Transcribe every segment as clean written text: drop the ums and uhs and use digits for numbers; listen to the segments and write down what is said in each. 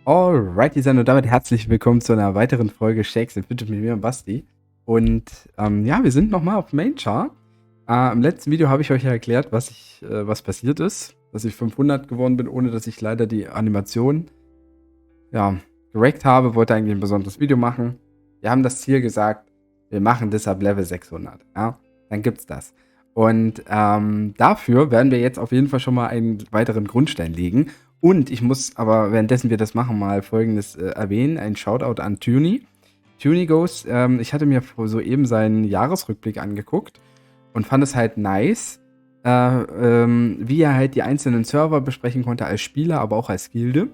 Alright, Lisan, und damit herzlich willkommen zu einer weiteren Folge Shakes and Fidget mit mir und Basti. Und ja, wir sind nochmal auf Main Char. Im letzten Video habe ich euch ja erklärt, was passiert ist. Dass ich 500 geworden bin, ohne dass ich leider die Animation gerackt habe. Wollte eigentlich ein besonderes Video machen. Wir haben das Ziel gesagt, wir machen deshalb Level 600. Ja, dann gibt's das. Und dafür werden wir jetzt auf jeden Fall schon mal einen weiteren Grundstein legen. Und ich muss aber, währenddessen wir das machen, mal Folgendes erwähnen. Ein Shoutout an Tuny. Tuny Goes, ich hatte mir soeben seinen Jahresrückblick angeguckt und fand es halt nice, wie er halt die einzelnen Server besprechen konnte als Spieler, aber auch als Gilde.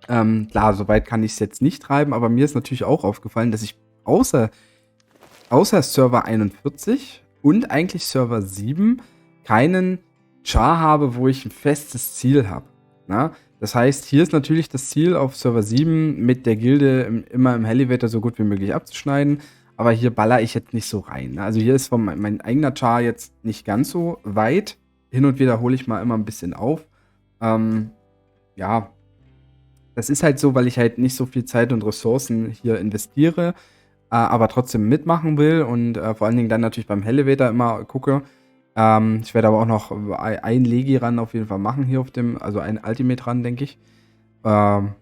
Klar, soweit kann ich es jetzt nicht treiben, aber mir ist natürlich auch aufgefallen, dass ich außer Server 41 und eigentlich Server 7 keinen Char habe, wo ich ein festes Ziel habe. Na? Das heißt, hier ist natürlich das Ziel auf Server 7 mit der Gilde immer im Elevator so gut wie möglich abzuschneiden. Aber hier baller ich jetzt nicht so rein. Ne? Also hier ist mein eigener Char jetzt nicht ganz so weit. Hin und wieder hole ich mal immer ein bisschen auf. Ja, das ist halt so, weil ich halt nicht so viel Zeit und Ressourcen hier investiere, aber trotzdem mitmachen will und vor allen Dingen dann natürlich beim Elevator immer gucke. Ich werde aber auch noch ein Legi-Run auf jeden Fall machen hier auf dem, also ein Ultimate-Run, denke ich. Ja,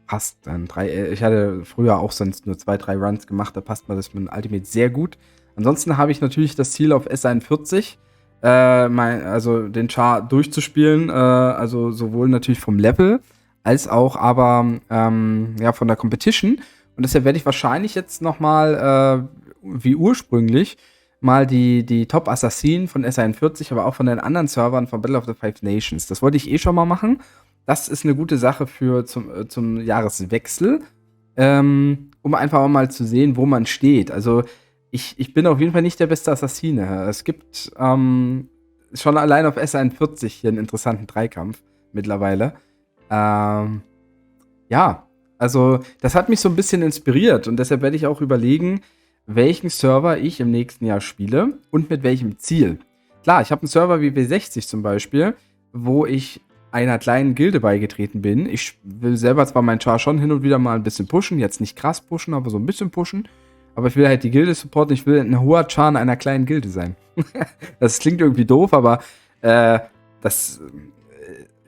passt dann. Ich hatte früher auch sonst nur 2, 3 Runs gemacht, da passt mir das mit dem Ultimate sehr gut. Ansonsten habe ich natürlich das Ziel auf S41, also den Char durchzuspielen, also sowohl natürlich vom Level, als auch aber ja, von der Competition. Und deshalb werde ich wahrscheinlich jetzt noch mal, wie ursprünglich, mal die Top-Assassinen von S41, aber auch von den anderen Servern von Battle of the Five Nations. Das wollte ich eh schon mal machen. Das ist eine gute Sache zum Jahreswechsel, um einfach auch mal zu sehen, wo man steht. Also ich bin auf jeden Fall nicht der beste Assassine. Es gibt schon allein auf S41 hier einen interessanten Dreikampf mittlerweile. Ja, also das hat mich so ein bisschen inspiriert und deshalb werde ich auch überlegen, welchen Server ich im nächsten Jahr spiele und mit welchem Ziel. Klar, ich habe einen Server wie W60 zum Beispiel, wo ich einer kleinen Gilde beigetreten bin. Ich will selber zwar meinen Char schon hin und wieder mal ein bisschen pushen, jetzt nicht krass pushen, aber so ein bisschen pushen. Aber ich will halt die Gilde supporten, ich will ein hoher Char in einer kleinen Gilde sein. Das klingt irgendwie doof, aber das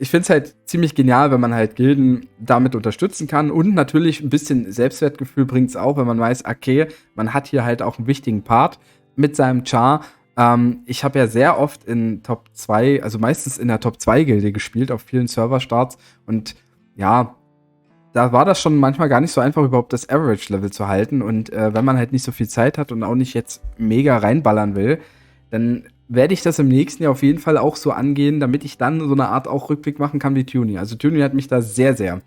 ich finde es halt ziemlich genial, wenn man halt Gilden damit unterstützen kann. Und natürlich ein bisschen Selbstwertgefühl bringt es auch, wenn man weiß, okay, man hat hier halt auch einen wichtigen Part mit seinem Char. Ich habe ja sehr oft in Top 2, also meistens in der Top 2 Gilde gespielt, auf vielen Serverstarts. Und ja, da war das schon manchmal gar nicht so einfach, überhaupt das Average-Level zu halten. Und wenn man halt nicht so viel Zeit hat und auch nicht jetzt mega reinballern will, dann werde ich das im nächsten Jahr auf jeden Fall auch so angehen, damit ich dann so eine Art auch Rückblick machen kann wie Tuny. Also Tuny hat mich da sehr, sehr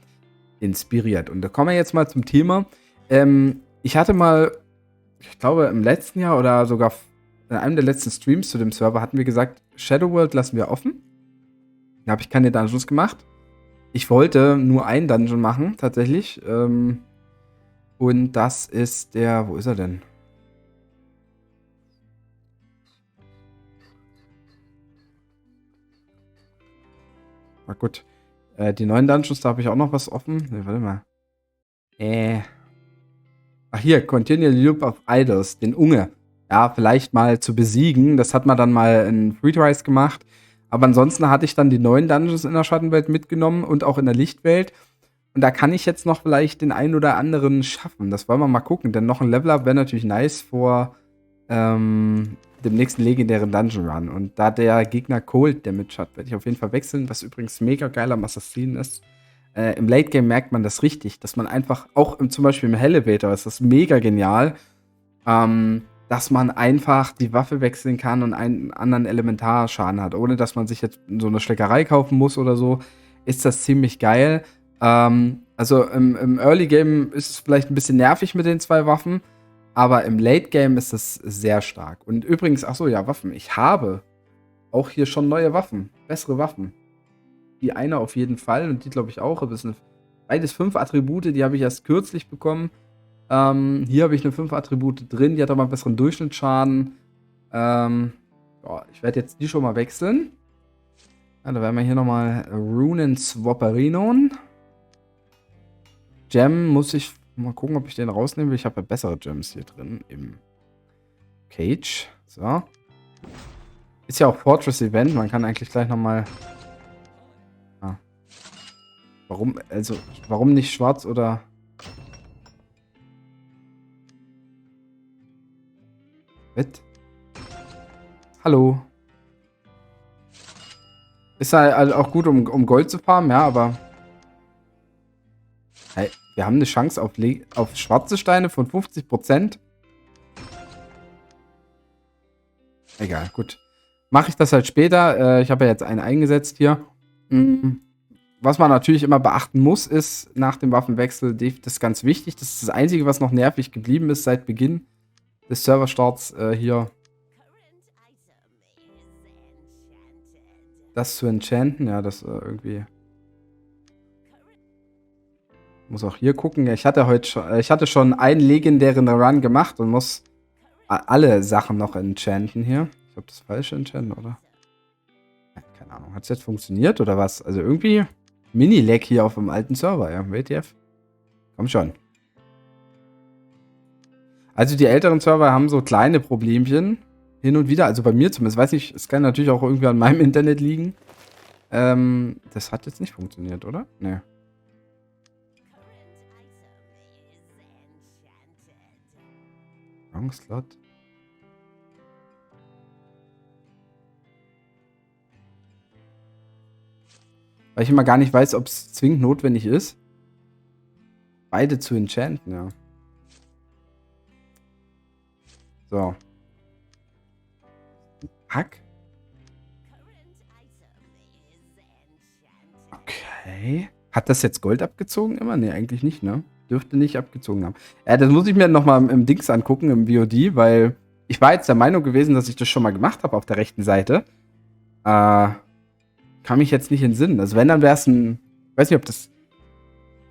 inspiriert. Und da kommen wir jetzt mal zum Thema. Ich hatte mal, ich glaube im letzten Jahr oder sogar in einem der letzten Streams zu dem Server hatten wir gesagt, Shadow World lassen wir offen. Da habe ich keine Dungeons gemacht. Ich wollte nur einen Dungeon machen, tatsächlich. Und das ist der, wo ist er denn? Na gut. Die neuen Dungeons, da habe ich auch noch was offen. Ne, warte mal. Ach hier, Continue the Loop of Idols, den Unge. Ja, vielleicht mal zu besiegen. Das hat man dann mal in Free Rise gemacht. Aber ansonsten hatte ich dann die neuen Dungeons in der Schattenwelt mitgenommen und auch in der Lichtwelt. Und da kann ich jetzt noch vielleicht den einen oder anderen schaffen. Das wollen wir mal gucken. Denn noch ein Level-Up wäre natürlich nice vor dem nächsten legendären Dungeon Run. Und da der Gegner Cold Damage hat, werde ich auf jeden Fall wechseln, was übrigens mega geil am Assassinen ist. Im Late Game merkt man das richtig, dass man einfach, auch zum Beispiel im Elevator ist das mega genial, dass man einfach die Waffe wechseln kann und einen anderen Elementarschaden hat, ohne dass man sich jetzt so eine Schleckerei kaufen muss oder so, ist das ziemlich geil. Also im Early Game ist es vielleicht ein bisschen nervig mit den 2 Waffen, aber im Late Game ist es sehr stark. Und übrigens, ach so, ja, Waffen. Ich habe auch hier schon neue Waffen, bessere Waffen. Die eine auf jeden Fall und die glaube ich auch. Aber es sind beides 5 Attribute, die habe ich erst kürzlich bekommen. Hier habe ich eine 5 Attribute drin, die hat aber einen besseren Durchschnittsschaden. Ja, ich werde jetzt die schon mal wechseln. Ja, da werden wir hier nochmal Runen Swapperinon. Gem muss ich mal gucken, ob ich den rausnehmen will. Ich habe ja bessere Gems hier drin im Cage. So. Ist ja auch Fortress Event. Man kann eigentlich gleich nochmal... Ah. Warum nicht schwarz oder... Was? Hallo. Ist halt auch gut, um Gold zu farmen, ja, aber... Hey, wir haben eine Chance auf schwarze Steine von 50%. Egal, gut. Mache ich das halt später. Ich habe ja jetzt einen eingesetzt hier. Was man natürlich immer beachten muss, ist nach dem Waffenwechsel, das ist ganz wichtig. Das ist das Einzige, was noch nervig geblieben ist seit Beginn des Serverstarts hier. Das zu enchanten, ja, das irgendwie... Muss auch hier gucken. Ich hatte schon einen legendären Run gemacht und muss alle Sachen noch enchanten hier. Ich habe das falsche enchanten, oder? Keine Ahnung. Hat es jetzt funktioniert oder was? Also irgendwie Mini-Lag hier auf dem alten Server, ja. WTF. Komm schon. Also die älteren Server haben so kleine Problemchen. Hin und wieder. Also bei mir zumindest. Weiß nicht, es kann natürlich auch irgendwie an meinem Internet liegen. Das hat jetzt nicht funktioniert, oder? Nee. Wrong Slot. Weil ich immer gar nicht weiß, ob es zwingend notwendig ist, beide zu enchanten, ja. So. Hack. Okay. Hat das jetzt Gold abgezogen immer? Nee, eigentlich nicht, ne? Dürfte nicht abgezogen haben. Das muss ich mir nochmal im Dings angucken, im VOD, weil ich war jetzt der Meinung gewesen, dass ich das schon mal gemacht habe auf der rechten Seite. Kann mich jetzt nicht entsinnen. Also wenn, dann wäre es ein... Ich weiß nicht, ob das...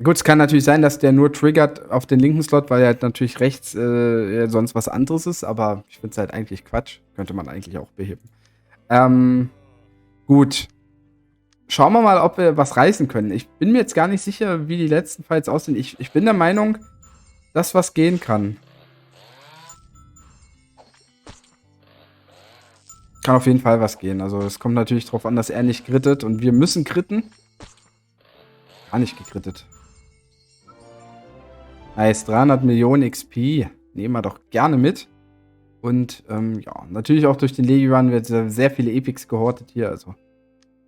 Gut, es kann natürlich sein, dass der nur triggert auf den linken Slot, weil er halt natürlich rechts sonst was anderes ist, aber ich finde es halt eigentlich Quatsch. Könnte man eigentlich auch beheben. Gut. Schauen wir mal, ob wir was reißen können. Ich bin mir jetzt gar nicht sicher, wie die letzten Fights aussehen. Ich bin der Meinung, dass was gehen kann. Kann auf jeden Fall was gehen. Also es kommt natürlich darauf an, dass er nicht crittet. Und wir müssen critten. Gar nicht gekrittet. Nice, 300 Millionen XP. Nehmen wir doch gerne mit. Und ja, natürlich auch durch den Legi-Run wird sehr viele Epics gehortet hier. Also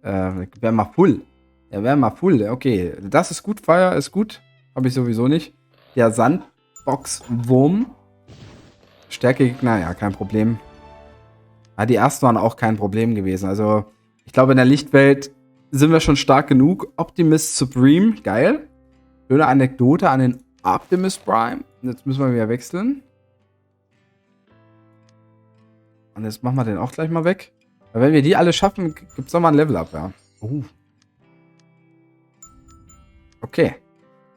wäre mal full. Ja, wäre mal full. Okay, das ist gut. Fire ist gut. Habe ich sowieso nicht. Der Sandbox-Wurm. Stärke-Gegner, ja, kein Problem. Ja, die ersten waren auch kein Problem gewesen. Also, ich glaube, in der Lichtwelt sind wir schon stark genug. Optimus Supreme, geil. Schöne Anekdote an den Optimus Prime. Jetzt müssen wir wieder wechseln. Und jetzt machen wir den auch gleich mal weg. Weil wenn wir die alle schaffen, gibt es nochmal ein Level-Up, ja. Okay.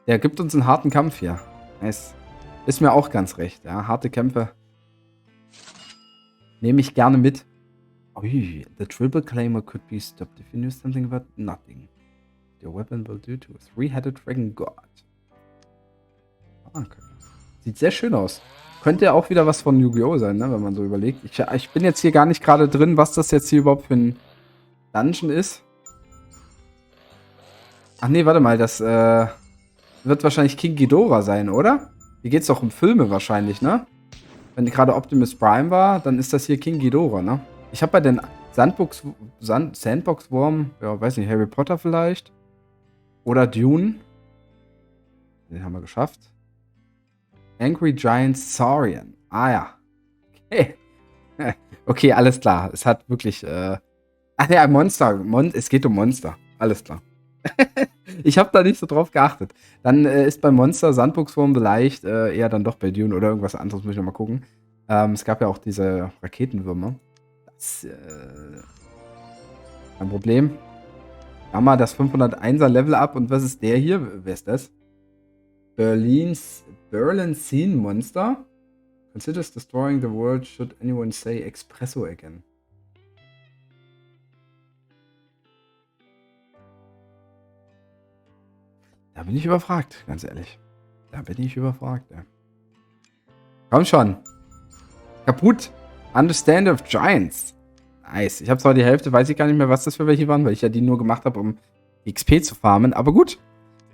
Der gibt uns einen harten Kampf hier. Nice. Ist mir auch ganz recht, ja. Harte Kämpfe. Nehme ich gerne mit. Ui, the triple claimer could be stopped if you knew something about nothing. Your weapon will do to a three-headed dragon god. Okay. Sieht sehr schön aus. Könnte ja auch wieder was von Yu-Gi-Oh! Sein, ne, wenn man so überlegt. Ich bin jetzt hier gar nicht gerade drin, was das jetzt hier überhaupt für ein Dungeon ist. Ach nee, warte mal, das wird wahrscheinlich King Ghidorah sein, oder? Hier geht's doch um Filme wahrscheinlich, ne? Wenn gerade Optimus Prime war, dann ist das hier King Ghidorah, ne? Ich habe bei den Sandbox-Wurm, ja, weiß nicht, Harry Potter vielleicht. Oder Dune. Den haben wir geschafft. Angry Giant Saurian. Ah ja. Okay. Okay, alles klar. Es hat wirklich, ach ja, Monster. Es geht um Monster. Alles klar. Ich habe da nicht so drauf geachtet. Dann ist bei Monster Sandbox-Wurm vielleicht eher dann doch bei Dune oder irgendwas anderes, muss ich noch mal gucken. Es gab ja auch diese Raketenwürmer. Das, kein Problem. Haben wir das 501er Level up und was ist der hier? Wer ist das? Berlin Scene Monster? Considers destroying the world should anyone say Espresso again. Da bin ich überfragt, ganz ehrlich. Da bin ich überfragt, ja. Komm schon. Kaputt. Understand of Giants. Nice. Ich habe zwar die Hälfte, weiß ich gar nicht mehr, was das für welche waren, weil ich ja die nur gemacht habe, um die XP zu farmen. Aber gut.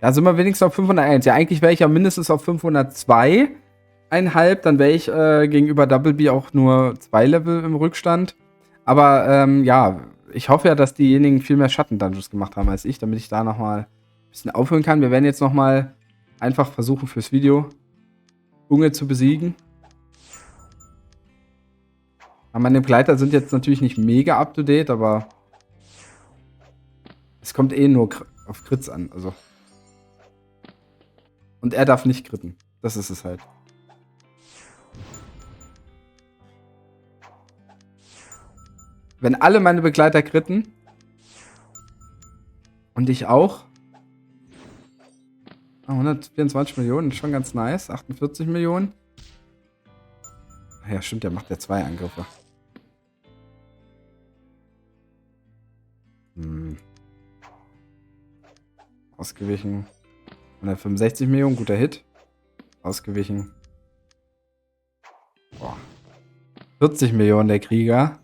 Da sind wir wenigstens auf 501. Ja, eigentlich wäre ich ja mindestens auf 502,5. Dann wäre ich gegenüber Double B auch nur 2 Level im Rückstand. Aber ja, ich hoffe ja, dass diejenigen viel mehr Schatten-Dungeons gemacht haben als ich, damit ich da nochmal ein bisschen aufhören kann. Wir werden jetzt nochmal einfach versuchen fürs Video Unge zu besiegen. Aber meine Begleiter sind jetzt natürlich nicht mega up-to-date, aber es kommt eh nur auf Crits an. Also. Und er darf nicht critten. Das ist es halt. Wenn alle meine Begleiter critten und ich auch. 124 Millionen, schon ganz nice. 48 Millionen. Ja, stimmt, der macht ja 2 Angriffe. Ausgewichen. 165 Millionen, guter Hit. Ausgewichen. Boah. 40 Millionen der Krieger.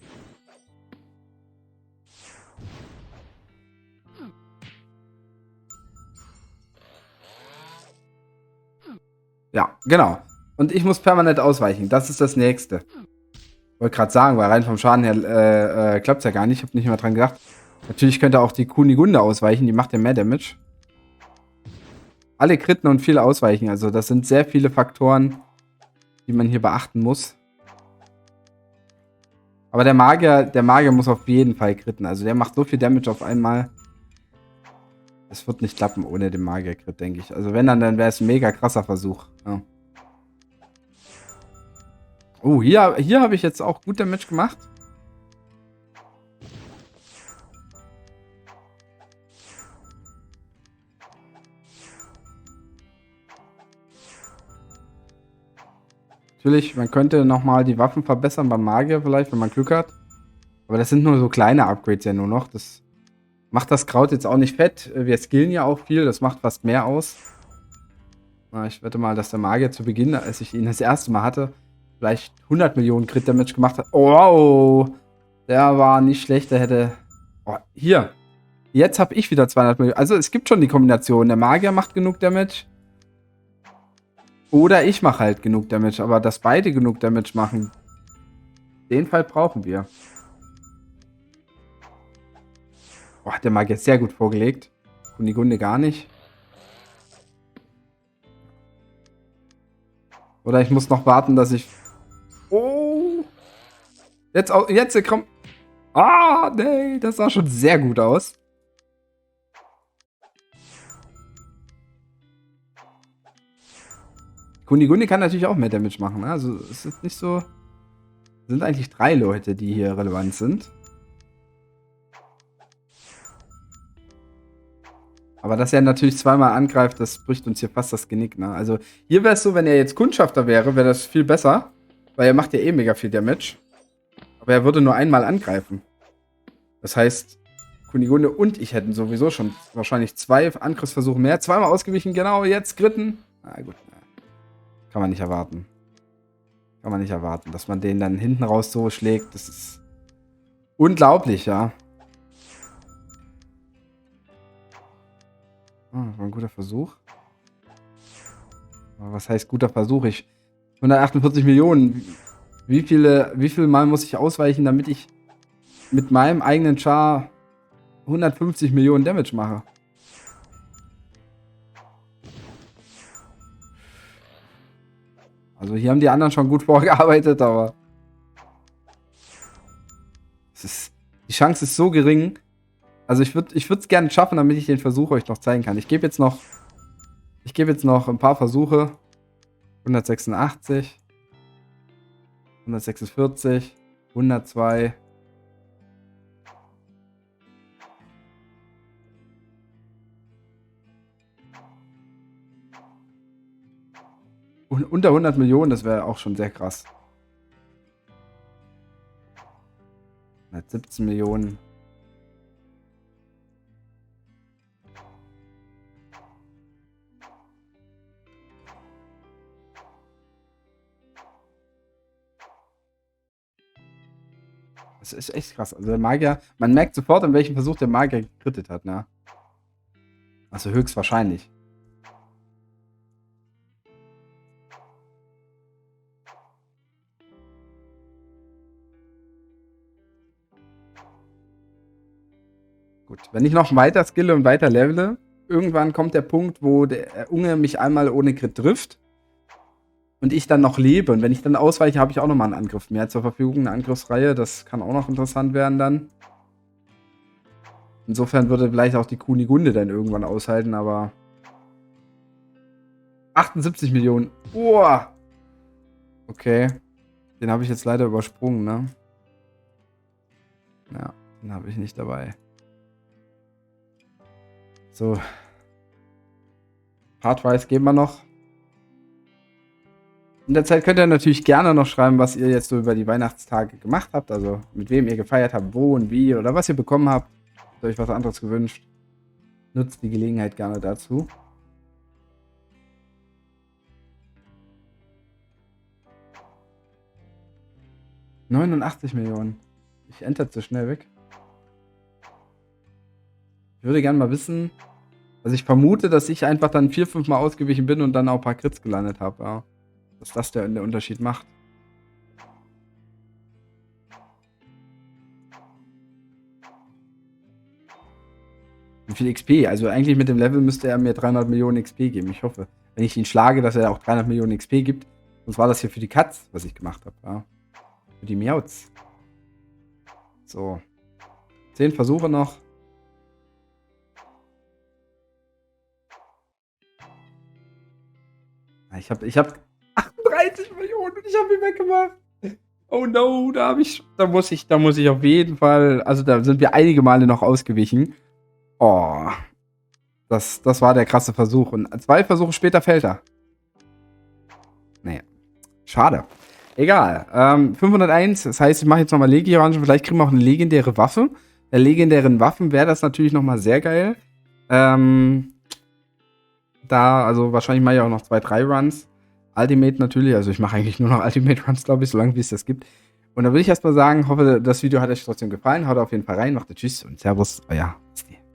Ja, genau. Und ich muss permanent ausweichen. Das ist das Nächste. Wollte gerade sagen, weil rein vom Schaden her klappt es ja gar nicht. Ich habe nicht mehr dran gedacht. Natürlich könnte auch die Kunigunde ausweichen. Die macht ja mehr Damage. Alle Kritten und viele ausweichen. Also das sind sehr viele Faktoren, die man hier beachten muss. Aber der Magier muss auf jeden Fall kritten. Also der macht so viel Damage auf einmal. Es wird nicht klappen ohne den Magier-Crit, denke ich. Also wenn dann wäre es ein mega krasser Versuch. Ja. Oh, hier habe ich jetzt auch gut Damage gemacht. Natürlich, man könnte nochmal die Waffen verbessern beim Magier vielleicht, wenn man Glück hat. Aber das sind nur so kleine Upgrades ja nur noch. Das macht das Kraut jetzt auch nicht fett. Wir skillen ja auch viel, das macht fast mehr aus. Na, ich wette mal, dass der Magier zu Beginn, als ich ihn das erste Mal hatte, vielleicht 100 Millionen Crit-Damage gemacht hat. Oh, wow! Der war nicht schlecht, der hätte... Oh, hier. Jetzt habe ich wieder 200 Millionen. Also es gibt schon die Kombination. Der Magier macht genug Damage. Oder ich mache halt genug Damage. Aber dass beide genug Damage machen, den Fall brauchen wir. Boah, hat der Magier sehr gut vorgelegt. Kunigunde gar nicht. Oder ich muss noch warten, dass ich... Oh! Jetzt komm... Ah, nee, das sah schon sehr gut aus. Kunigunde kann natürlich auch mehr Damage machen. Ne? Also es ist nicht so... Es sind eigentlich 3 Leute, die hier relevant sind. Aber dass er natürlich zweimal angreift, das bricht uns hier fast das Genick. Ne? Also hier wäre es so, wenn er jetzt Kundschafter wäre, wäre das viel besser. Weil er macht ja eh mega viel Damage. Aber er würde nur einmal angreifen. Das heißt, Kunigunde und ich hätten sowieso schon wahrscheinlich 2 Angriffsversuche mehr. Zweimal ausgewichen, genau, jetzt Gritten. Na gut, kann man nicht erwarten. Kann man nicht erwarten, dass man den dann hinten raus so schlägt. Das ist unglaublich, ja. War ein guter Versuch. Aber was heißt guter Versuch? 148 Millionen. Wie viel Mal muss ich ausweichen, damit ich mit meinem eigenen Char 150 Millionen Damage mache? Also hier haben die anderen schon gut vorgearbeitet, aber die Chance ist so gering. Also ich würde es gerne schaffen, damit ich den Versuch euch noch zeigen kann. Ich gebe jetzt noch ein paar Versuche. 186, 146, 102. Und unter 100 Millionen, das wäre auch schon sehr krass. 117 Millionen. Das ist echt krass. Also der Magier, man merkt sofort, in welchem Versuch der Magier gekrittet hat, ne? Also höchstwahrscheinlich. Gut, wenn ich noch weiter skille und weiter levele, irgendwann kommt der Punkt, wo der Unge mich einmal ohne Crit trifft und ich dann noch lebe. Und wenn ich dann ausweiche, habe ich auch nochmal einen Angriff mehr zur Verfügung, eine Angriffsreihe. Das kann auch noch interessant werden dann. Insofern würde vielleicht auch die Kunigunde dann irgendwann aushalten, aber 78 Millionen. Boah. Okay. Den habe ich jetzt leider übersprungen, ne? Ja, den habe ich nicht dabei. So. Partwise geben wir noch. In der Zeit könnt ihr natürlich gerne noch schreiben, was ihr jetzt so über die Weihnachtstage gemacht habt. Also mit wem ihr gefeiert habt, wo und wie oder was ihr bekommen habt. Habt ihr euch was anderes gewünscht? Nutzt die Gelegenheit gerne dazu. $89 Millionen. Ich enter zu schnell weg. Ich würde gerne mal wissen, also ich vermute, dass ich einfach dann 4-5 Mal ausgewichen bin und dann auch ein paar Crits gelandet habe. Ja. Dass das der Unterschied macht. Wie viel XP? Also eigentlich mit dem Level müsste er mir 300 Millionen XP geben. Ich hoffe, wenn ich ihn schlage, dass er auch 300 Millionen XP gibt. Sonst war das hier für die Katz, was ich gemacht habe. Ja. Für die Miauts. So. 10 Versuche noch. Ich hab 38 Millionen und ich habe ihn weggemacht. Oh no, da muss ich auf jeden Fall, also da sind wir einige Male noch ausgewichen. Oh, das war der krasse Versuch. Und 2 Versuche später fällt er. Naja, schade. Egal. 501, das heißt, ich mache jetzt nochmal Legiorange. Vielleicht kriegen wir auch eine legendäre Waffe. Der legendären Waffen wäre das natürlich nochmal sehr geil. Also wahrscheinlich mache ich auch noch 2, 3 Runs. Ultimate natürlich, also ich mache eigentlich nur noch Ultimate Runs, glaube ich, solange wie es das gibt. Und dann würde ich erstmal sagen, hoffe, das Video hat euch trotzdem gefallen. Haut auf jeden Fall rein, macht Tschüss und Servus, euer Sti.